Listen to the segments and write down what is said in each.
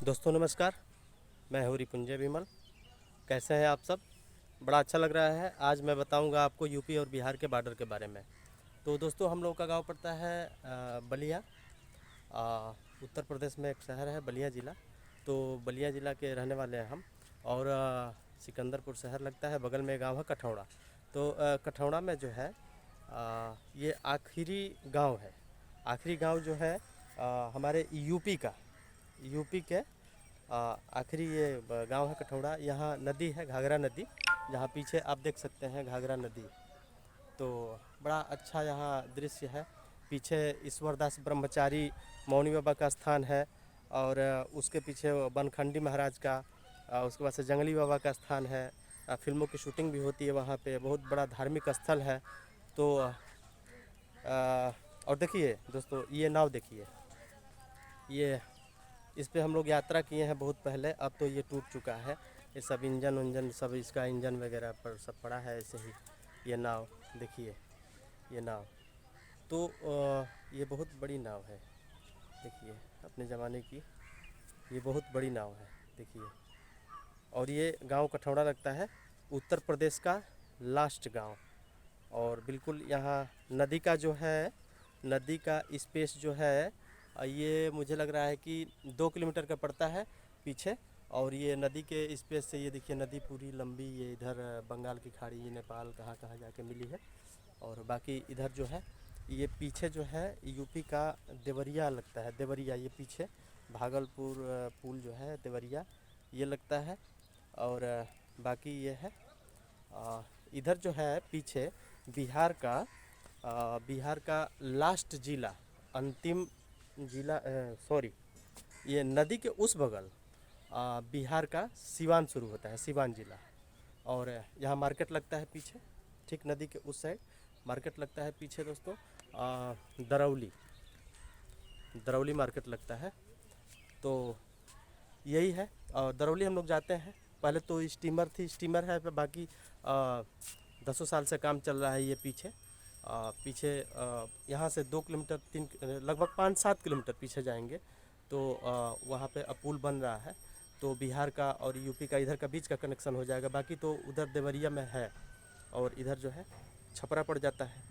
दोस्तों नमस्कार। मैं हूँ रिपुंजय विमल। कैसे हैं आप सब? बड़ा अच्छा लग रहा है। आज मैं बताऊंगा आपको यूपी और बिहार के बॉर्डर के बारे में। तो दोस्तों हम लोग का गांव पड़ता है बलिया। उत्तर प्रदेश में एक शहर है बलिया ज़िला। तो बलिया ज़िला के रहने वाले हैं हम। और सिकंदरपुर शहर लगता है, बगल में गांव है कठौड़ा। तो कठौड़ा में जो है ये आखिरी गांव है। आखिरी गांव जो है हमारे यूपी के आखिरी ये गांव है कठौड़ा। यहाँ नदी है घाघरा नदी, जहाँ पीछे आप देख सकते हैं घाघरा नदी। तो बड़ा अच्छा यहाँ दृश्य है। पीछे ईश्वरदास ब्रह्मचारी मौनी बाबा का स्थान है। और उसके पीछे बनखंडी महाराज का, उसके बाद से जंगली बाबा का स्थान है। फिल्मों की शूटिंग भी होती है वहाँ पे। बहुत बड़ा धार्मिक स्थल है। तो और देखिए दोस्तों, ये नाव देखिए, ये इस पे हम लोग यात्रा किए हैं बहुत पहले। अब तो ये टूट चुका है। ये सब इंजन उंजन सब, इसका इंजन वगैरह पर सब पड़ा है ऐसे ही। ये नाव देखिए, ये नाव तो ये बहुत बड़ी नाव है। देखिए अपने ज़माने की ये बहुत बड़ी नाव है, देखिए। और ये गांव कठौड़ा लगता है, उत्तर प्रदेश का लास्ट गांव। और बिल्कुल यहाँ नदी का जो है, नदी का स्पेस जो है ये मुझे लग रहा है कि 2 किलोमीटर का पड़ता है पीछे। और ये नदी के स्पेस से ये देखिए नदी पूरी लंबी, ये इधर बंगाल की खाड़ी, ये नेपाल कहाँ कहाँ जाके मिली है। और बाकी इधर जो है ये पीछे जो है यूपी का देवरिया लगता है। देवरिया ये पीछे भागलपुर पुल जो है देवरिया ये लगता है। और बाकी ये है इधर जो है पीछे बिहार का लास्ट जिला, अंतिम जिला, सॉरी, ये नदी के उस बगल बिहार का सिवान शुरू होता है, सिवान जिला। और यहाँ मार्केट लगता है पीछे, ठीक नदी के उस साइड मार्केट लगता है पीछे दोस्तों। दरौली दरौली मार्केट लगता है। तो यही है। और दरौली हम लोग जाते हैं। पहले तो स्टीमर थी, स्टीमर है पर बाकी 10 साल से काम चल रहा है ये पीछे। पीछे यहाँ से 2 किलोमीटर, 3, लगभग 5-7 किलोमीटर पीछे जाएंगे तो वहाँ पे अब पुल बन रहा है। तो बिहार का और यूपी का इधर का बीच का कनेक्शन हो जाएगा। बाकी तो उधर देवरिया में है और इधर जो है छपरा पड़ जाता है।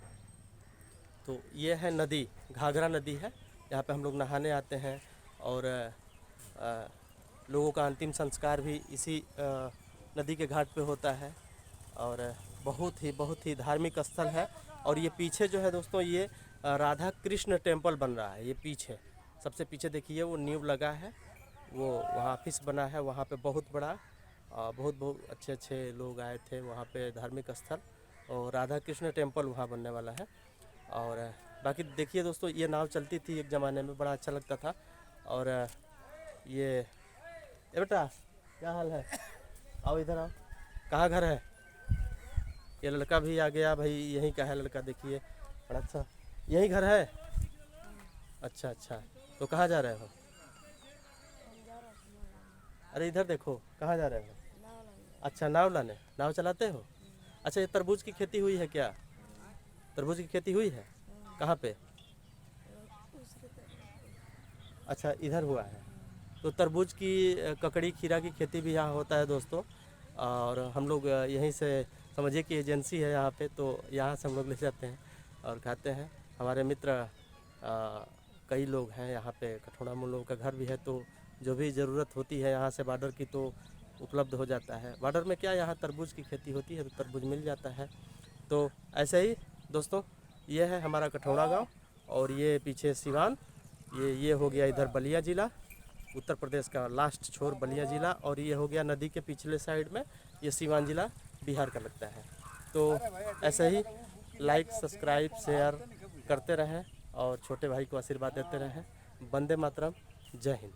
तो ये है नदी, घाघरा नदी है। यहाँ पे हम लोग नहाने आते हैं। और लोगों का अंतिम संस्कार भी इसी नदी के घाट पे होता है। और बहुत ही धार्मिक स्थल है। और ये पीछे जो है दोस्तों, ये राधा कृष्ण टेम्पल बन रहा है। ये पीछे सबसे पीछे देखिए वो नींव लगा है, वो वहाँ ऑफिस बना है वहाँ पे बहुत बड़ा। बहुत अच्छे अच्छे लोग आए थे वहाँ पे, धार्मिक स्थल। और राधा कृष्ण टेम्पल वहाँ बनने वाला है। और बाकी देखिए दोस्तों, ये नाव चलती थी एक ज़माने में, बड़ा अच्छा लगता था। और ये बेटा क्या हाल है, आओ इधर आओ। कहाँ घर है? ये लड़का भी आ गया भाई, यहीं का है लड़का, देखिए बड़ा अच्छा। यही घर है? अच्छा अच्छा। तो कहाँ जा रहे हो? अरे इधर देखो, कहाँ जा रहे हो? अच्छा, नाव लाने, नाव चलाते हो? अच्छा, ये तरबूज की खेती हुई है क्या? तरबूज की खेती हुई है? कहाँ पे? अच्छा, इधर हुआ है। तो तरबूज की ककड़ी खीरा की खेती भी यहाँ होता है दोस्तों। और हम लोग यहीं से, समझिए कि एजेंसी है यहाँ पे, तो यहाँ से हम लोग ले जाते हैं और खाते हैं। हमारे मित्र कई लोग हैं यहाँ पे, कठौड़ा में लोगों का घर भी है। तो जो भी ज़रूरत होती है यहाँ से बॉर्डर की तो उपलब्ध हो जाता है। बॉर्डर में क्या, यहाँ तरबूज की खेती होती है तो तरबूज मिल जाता है। तो ऐसे ही दोस्तों, ये है हमारा कठौड़ा गांव। और ये पीछे सिवान, ये हो गया इधर बलिया ज़िला, उत्तर प्रदेश का लास्ट छोर बलिया ज़िला। और ये हो गया नदी के पिछले साइड में, ये सिवान ज़िला बिहार का लगता है। तो ऐसे ही लाइक सब्सक्राइब शेयर करते रहें और छोटे भाई को आशीर्वाद देते रहें। वंदे मातरम, जय हिंद।